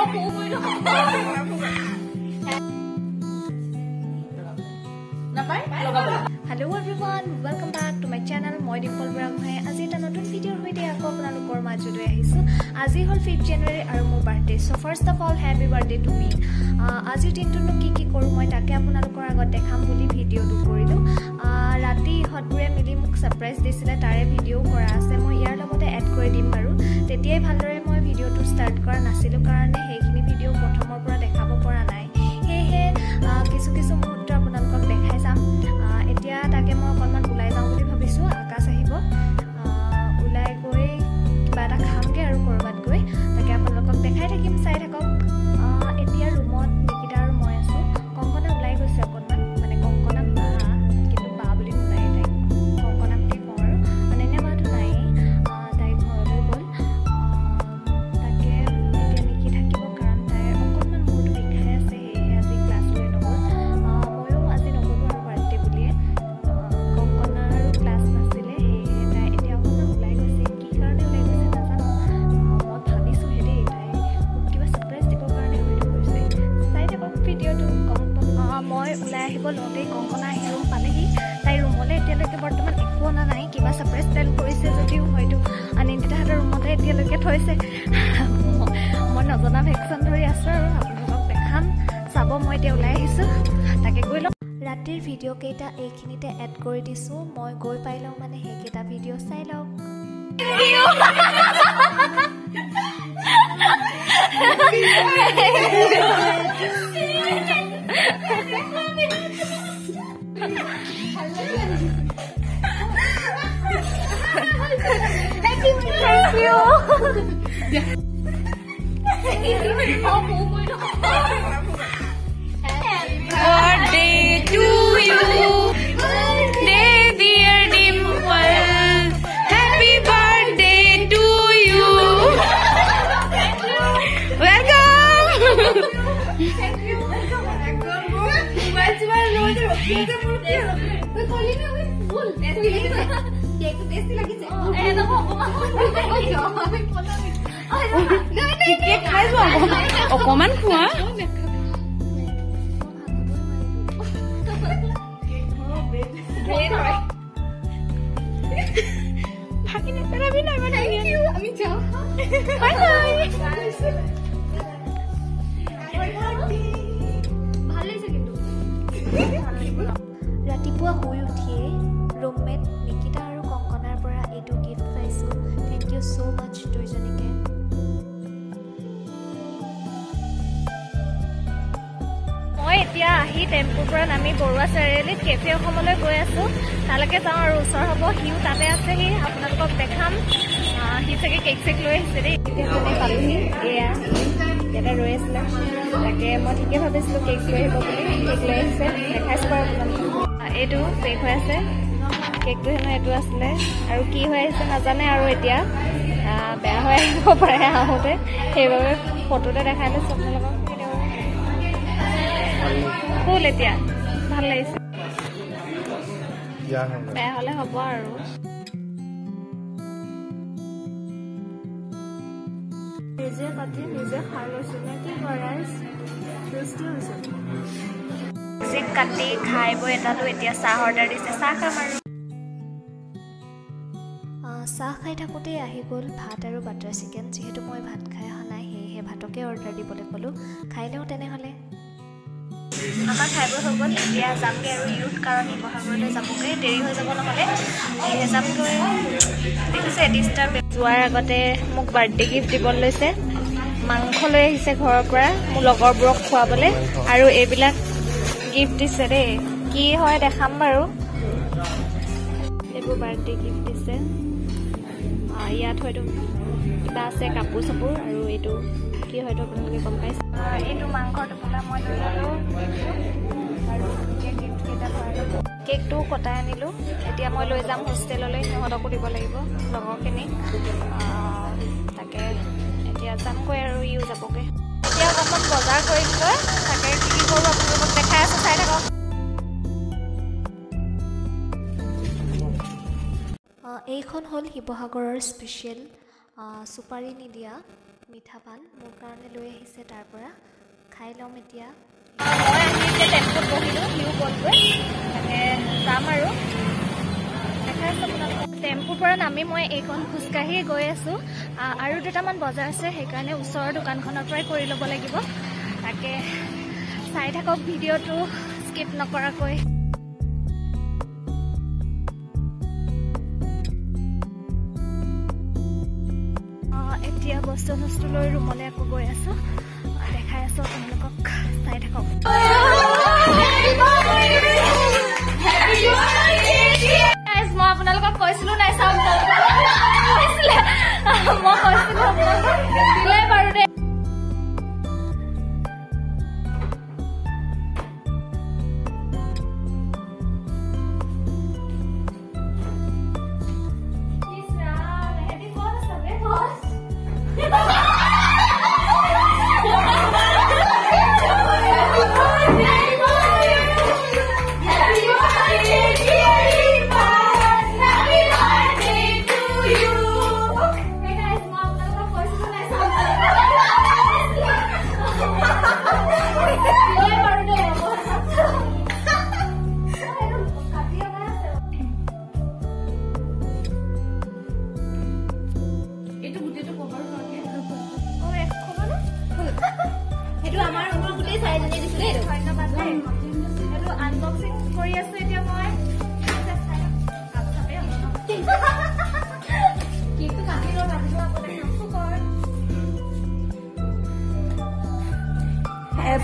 Hello everyone, welcome back to my channel. Moi Dimple Braghe. আজি এটা নতুন ভিডিওৰ সৈতে আকৌ আপোনালোকৰ মাজলৈ আহিছো। আজি হল 5 জানুৱাৰী আৰু মোৰ birthday. So first of all, happy birthday to me. আজি দিনটো কি কৰো মই তাকে আপোনালোকৰ আগত দেখাম বুলি ভিডিওটো কৰিলো। ৰাতি হতপুৰে মিলি মোক সাৰপ্ৰাইজ দিছিলে, তাৰে ভিডিও কৰা আছে। মই ইয়াৰ লগতে এড কৰি দিম বাৰু। তেতিয়াই ভালদৰে মই ভিডিওটো ষ্টাৰ্ট কৰা নাছিলো কাৰণে সেইখিনি ভিডিও প্ৰথমৰ পৰা দেখাব পৰা নাই। হেহে কিছু মুহূৰ্ত আপোনালোকক দেখাই যাম। এতিয়া তাকে মই অকণমান ওলাই যাওঁ বুলি ভাবিছো। আকাশ আহিব, ওলাই গৈ কিবা এটা খামগে আৰু কৰবাত গৈ তাকে আপোনালোকক দেখাই থাকিম, চাই থাকক। এতিয়া ৰুমত নিকিতা আৰু মই আছো। কংকনা ওলাই গৈছে অকণমান, মানে কংকনা বা, কিন্তু বা বুলি নোলাই, তাইক কংকনা বুলি কওঁ আৰু অনন্যা বাটো নাই, তাই ঘৰলৈ গ'ল। তাকে এতিয়া নিকি থাকিব কাৰণ তাইৰ অকণমান মূৰটো বিষাই আছে, সেয়েহে আজি ক্লাছলৈ নগ'ল। ময়ো আজি নগ'লো আৰু বাৰ্থডে বুলিয়ে। কংকনাৰ ক্লাছ নাছিলে, সেয়েহে তাই এতিয়া অকণমান ওলাই গৈছে। কি কাৰণে ওলাই গৈছে নাজানো। মই ভাবিছোঁহে দেই, তাই মোক কিবা ছাৰপ্ৰাইজ দিবৰ কাৰণে হয়তো গৈছে। চাই থাকক ভিডিঅ'টো, গম পাম। মই ওলাই আহিব লওঁতেই কংকনা আহি ৰুম পালেহি। তাই ৰুমলৈ এতিয়ালৈকে বৰ্তমান একো অনা নাই। কিবা ছাৰপ্ৰাইজ প্লেন কৰিছে যদিও হয়তো অনিন্দিতাহঁতৰ ৰুমতে এতিয়ালৈকে থৈছে। মই নজনা ভেকশ্যন ধৰি আছোঁ আৰু আপোনালোকক দেখাম, চাব। মই এতিয়া ওলাই আহিছোঁ, তাকে গৈ লওঁ। ৰাতিৰ ভিডিঅ' কেইটা এইখিনিতে এড কৰি দিছোঁ। মই গৈ পাই লওঁ মানে সেইকেইটা ভিডিঅ' চাই লওক। Birthday to you, dear Dimple. Happy birthday to you. Welcome. Thank you. অকমান খোৱা ভাগি নেপেলাবি নাই মানে। আমি যাওঁ, বাই বাই। ভাল লাগিছে কিন্তু। ৰাতিপুৱা শুই উঠিয়ে ৰুমমেট নিকিতা আৰু কংকনাৰ পৰা এইটো গিফ্ট পাইছোঁ। থেংক ইউ ছ' মাছ দুইজনীকে। মই এতিয়া আহি টেম্পুৰ পৰা নামি বৰুৱা চাৰিআলিত কেফে অসমলৈ গৈ আছোঁ। তালৈকে যাওঁ আৰু ওচৰ হ'ব। সিও তাতে আছেহি, আপোনালোকক দেখাম। সি চাগে কেক চেক লৈ আহিছে দেই। এতিয়া মানে পালোহি, এয়া এটা ৰৈ আছিলে। তাকে মই ঠিকে ভাবিছিলোঁ কেক লৈ আহিব বুলি, কেক লৈ আহিছে। দেখাইছোঁ বাৰু আপোনালোকক। এইটো পেক হৈ আছে, কেকটো হেনো এইটো আছিলে। আৰু কি হৈ আহিছে নাজানে আৰু এতিয়া বেয়া হৈ আহিব পাৰে আহোঁতে, সেইবাবে ফটোতে দেখাই লৈছোঁ আপোনালোকক। ফুল এতিয়া ভাল লাগিছে, বেয়া হ'লে হ'ব আৰু। নিজে কাটি নিজে খাই লৈছোঁ নে কি কৰাইছ? টেষ্টি হৈছে। কেক কাটি খাই বৈ এটাতো এতিয়া চাহ অৰ্ডাৰ দিছে, চাহ খাম আৰু। চাহ খাই থাকোঁতেই আহি গ'ল ভাত আৰু বাটাৰ চিকেন। যিহেতু মই ভাত খাই অহা নাই, সেয়েহে ভাতকে অৰ্ডাৰ দিবলৈ ক'লোঁ। খাই লওঁ তেনেহ'লে। আমাৰ খাই বৈ হৈ গ'ল। এতিয়া যামগৈ আৰু ইউথ কাৰণ শিৱসাগৰলৈ যাবগৈ, দেৰি হৈ যাব নহ'লে। সেয়েহে যামগৈ। দেখিছে ডিষ্টাৰ্ব। যোৱাৰ আগতে মোক বাৰ্থডে গিফ্ট দিবলৈ লৈছে। মাংস লৈ আহিছে ঘৰৰ পৰা মোৰ লগৰবোৰক খুৱাবলৈ, আৰু এইবিলাক গিফ্ট দিছে দেই। কি হয় দেখাম বাৰু। এইবোৰ বাৰ্থডে গিফ্ট দিছে। ইয়াত হয়তো কিবা আছে, কাপোৰ চাপোৰ, আৰু এইটো কি হয়তো আপোনালোকে গম পাইছে। এইটো মাংসৰ টোপোলা মই লৈ ল'লোঁ আৰু গিফ্টকেইটা ভৰালোঁ। কেকটো কটাই আনিলোঁ। এতিয়া মই লৈ যাম হোষ্টেললৈ, সিহঁতকো দিব লাগিব লগৰখিনিক। তাকে এতিয়া যামগৈ আৰু ইও যাবগৈ। এতিয়া অকণমান বজাৰ কৰিমগৈ, তাকে কি কৰোঁ আপোনালোকক দেখাই আছোঁ, চাই থাকক। এইখন হ'ল শিৱসাগৰৰ স্পেচিয়েল চুপাৰী নিদিয়া মিঠা পান মোৰ কাৰণে লৈ আহিছে তাৰ পৰা খাই লম এতিয়া মই আহি টেম্পুত বহিলোঁ হিউ গ'লগৈ তাকে যাম আৰু টেম্পুৰ পৰা নামি মই এইখন খোজকাঢ়ি গৈ আছোঁ আৰু দুটামান বজাৰ আছে সেইকাৰণে ওচৰৰ দোকানখনৰ পৰাই কৰি ল'ব লাগিব তাকে চাই থাকক ভিডিঅ'টো স্কিপ নকৰাকৈ এতিয়া বস্তু লৈ ৰুমলৈ আকৌ গৈ আছোঁ দেখাই আছোঁ আপোনালোকক চাই থাকক মই আপোনালোকক কৈছিলোঁ নাই চাওক মই কৈছিলোঁ দিলে বাৰু দে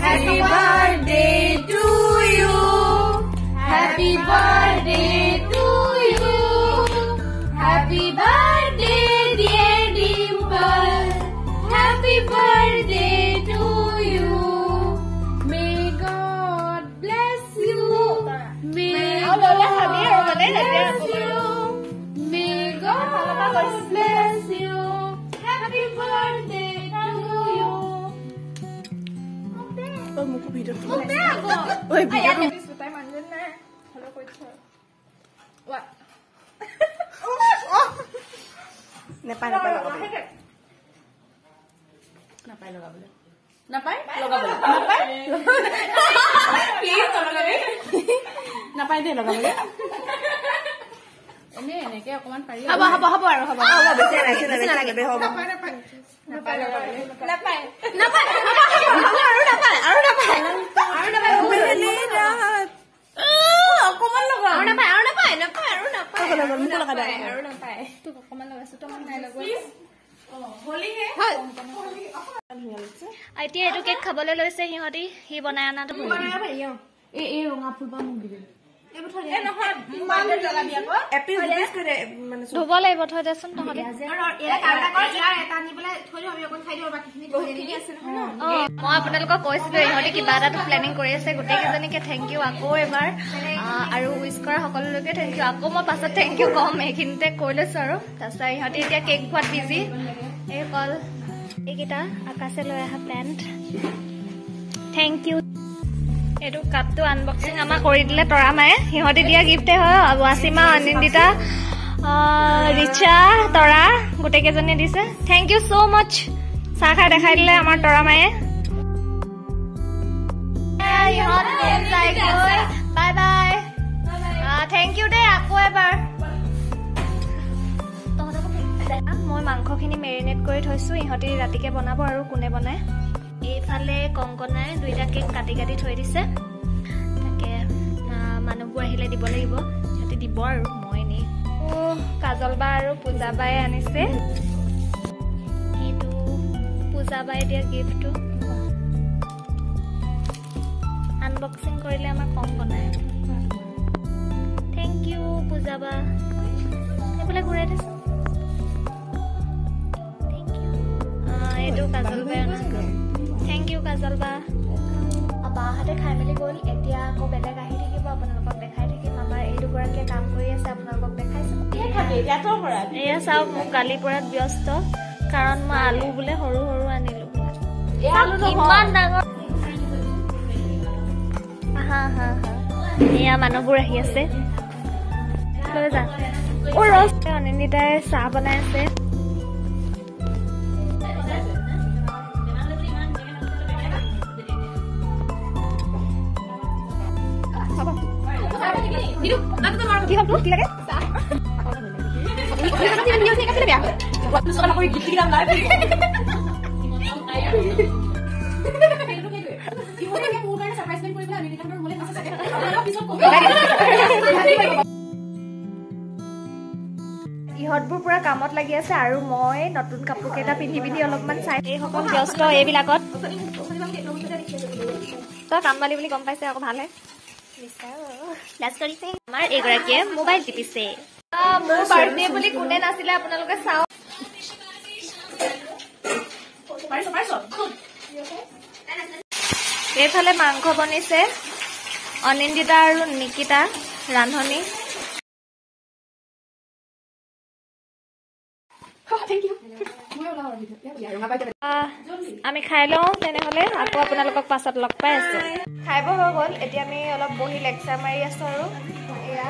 Happy birthday to you. Happy birthday to you. Happy birthday dear Dimple. Happy birthday to you. May God bless you. May God bless you. May God bless you. Happy birthday to you. Muku video tu. Oh, bego. Oi, video tu. Sutai manjun na. Hello, koi. What? Napai loga bole. Napai loga bole. Napai loga bole. Napai. Please loga bole. Napai de loga bole. Ene ene ke okoman pari. Haba aru haba. Haba bese nalage be hobo. Napai loga bole. Napai. এতিয়া এইটো cake খাবলৈ লৈছে সিহঁতি সি বনাই অনাটো ধুব লাগিব থৈ দেচোন নহলে মই আপোনালোকক কৈছিলো ইহঁতি কিবা এটা প্লেনিং কৰি আছে গোটেইকেইজনীকে থেংক ইউ আকৌ এবাৰ আৰু উইচ কৰা সকলোলৈকে থেংক ইউ আকৌ মই পাছত থেংক ইউ কম এইখিনিতে কৈ লৈছো আৰু তাৰপিছত ইহঁতি এতিয়া কেক খোৱাত বিজি এই কল এইকেইটা আকাশে লৈ অহা প্লেণ্ট থেংক ইউ এইটো কাপটো আনবক্সিং আমাৰ কৰি দিলে তৰা মায়ে সিহঁতি দিয়া গিফ্টে হয় ৱাচিমা অনিন্দিতা ৰিচা তৰা গোটেইকেইজনীয়ে দিছে থেংক ইউ ছ' মাছ চাহ খাই দেখাই দিলে আমাৰ তৰা মায়ে বাই বাই থেংক ইউ দেই আকৌ এবাৰ মই মাংসখিনি মেৰিনেট কৰি থৈছো ইহঁতি ৰাতিকে বনাব আৰু কোনে বনায় এইফালে কংকনাই দুইটা কেক কাটি কাটি থৈ দিছে তাকে মানুহবোৰ আহিলে দিব লাগিব সিহঁতি দিব আৰু মই নি কাজল বা আৰু পূজা বাই আনিছে এইটো পূজা বাই দিয়া গিফ্টটো আনবক্সিং কৰিলে আমাৰ কংকনাই থেংক ইউ পূজা বা এইফালে ঘূৰাই দিছো থেংক ইউ এইটো কাজল বাই থেংক ইউ কাজল বা বাহাতে খাই মেলি গ'ল এতিয়া আকৌ বেলেগ আহি থাকিব আপোনালোকক দেখাই থাকিম আমাৰ এই দুগৰাকীয়ে কাম কৰি আছে আপোনালোকক দেখাইছো এয়া চাওক মোক কালিৰ পৰা ব্যস্ত কাৰণ মই আলু বোলে সৰু সৰু আনিলো ইমান ডাঙৰ এয়া মানুহবোৰ আহি আছে লৈ যা অনিন্দিতাই চাহ বনাই আছে Itu nanti tuh orang diam tuh lagi. Kita kan video sih kan ya. Waktu sekarang aku gigi dalam live. ইহঁতবোৰ পুৰা কামত লাগি আছে আৰু মই নতুন কাপোৰ কেইটা পিন্ধি পিন্ধি অলপমান চাই এইসকল ব্যস্ত এইবিলাকত তই কামবালি বুলি গম পাইছে আকৌ ভালহে লাজ কৰিছে আমাৰ এইগৰাকীয়ে মোবাইল টিপিছে মোৰ বাৰ্থডে বুলি কোনে নাছিলে আপোনালোকে চাওক এইফালে মাংস বনিছে অনিন্দিতা আৰু নিকিতা ৰান্ধনী আমি খাই লওঁ তেনেহলে আকৌ আপোনালোকক পাছত লগ পাই আছো খাই বৈ হৈ গ'ল এতিয়া আমি অলপ বহি লেকচাৰ মাৰি আছো আৰু এয়া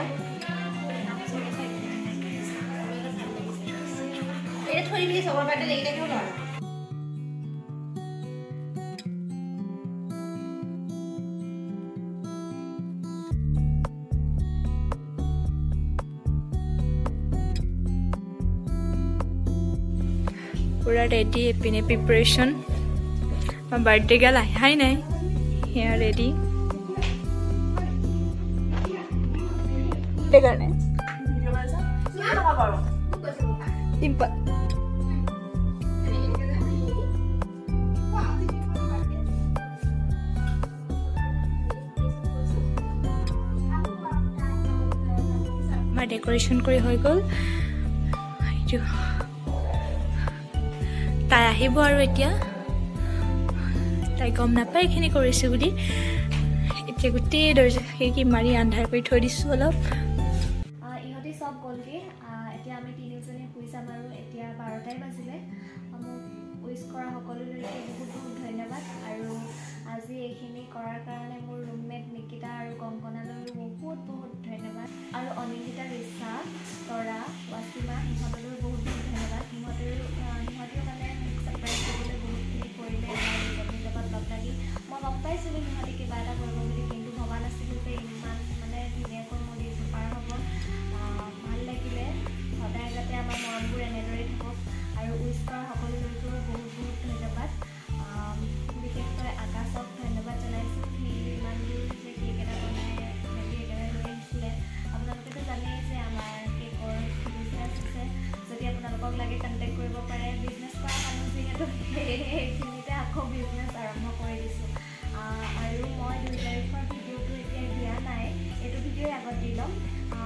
এটা থৈ দিবি সবৰ বাৰ্থডে লাগি থাকিব নোৱাৰো पूरा रेडी एपिने प्रिपरेशन बर्थडे गल आया ही नहीं यहाँ रेडी करने सिंपल मैं डेकोरेशन करी हो गल তাই আহিব আৰু এতিয়া তাই গম নাপায় এইখিনি কৰিছো বুলি এতিয়া গোটেই দৰ্জা খিৰিকী মাৰি আন্ধাৰ কৰি থৈ দিছো অলপ ইহঁতি সব গ'লগে এতিয়া আমি তিনিজনে শুই যাম আৰু এতিয়া 12টাই বাজিলে মোক উইচ কৰা সকলোলৈকে বহুত বহুত ধন্যবাদ আৰু আজি এইখিনি কৰাৰ কাৰণে মোৰ ৰুমমেট নিকিতা আৰু কংকনালৈ বহুত বহুত ধন্যবাদ আৰু অনিন্দিতা ৰিচা তৰা ৱাচিমা ইহঁতলৈ বহুত বহুত ধন্যবাদ সিহঁতেও মানে সাৰপ্ৰাইজ দিবলৈ বহুতখিনি কৰিলে লগত লগ লাগি মই গম পাইছিলোঁ সিহঁতে কিবা এটা কৰিব বুলি কিন্তু ভবা নাছিলোঁ যে ইমান মানে ধুনীয়াকৈ মোৰ দিনটো পাৰ হ'ব ভাল লাগিলে সদায় যাতে আমাৰ মৰমবোৰ এনেদৰেই থাকক আৰু উইচ কৰা সকলোলৈকেও বহুত বহুত ধন্যবাদ বিশেষকৈ আকাশক ধন্যবাদ জনাইছোঁ সি ইমান দূৰ যে কেক এটা বনাই মেলি একেবাৰে লৈ আহিছিলে আপোনালোকেতো জানেই যে আমাৰ কেকৰ বিজনেছ আছে যদি আপোনালোকক লাগে কণ্টেক্ট কৰিব পাৰে বিজনেছ কৰা মানুহ যিহেতু সেইখিনিতে আকৌ বিজনেছ আৰম্ভ কৰি দিছোঁ আৰু মই 2 তাৰিখৰ ভিডিঅ'টো এতিয়া দিয়া নাই এইটো ভিডিঅ'ৰ আগত দি ল'ম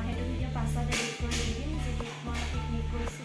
সেইটো ভিডিঅ' পাছত এডিট কৰি দি দিম যিটোত মই পিকনিক গৈছোঁ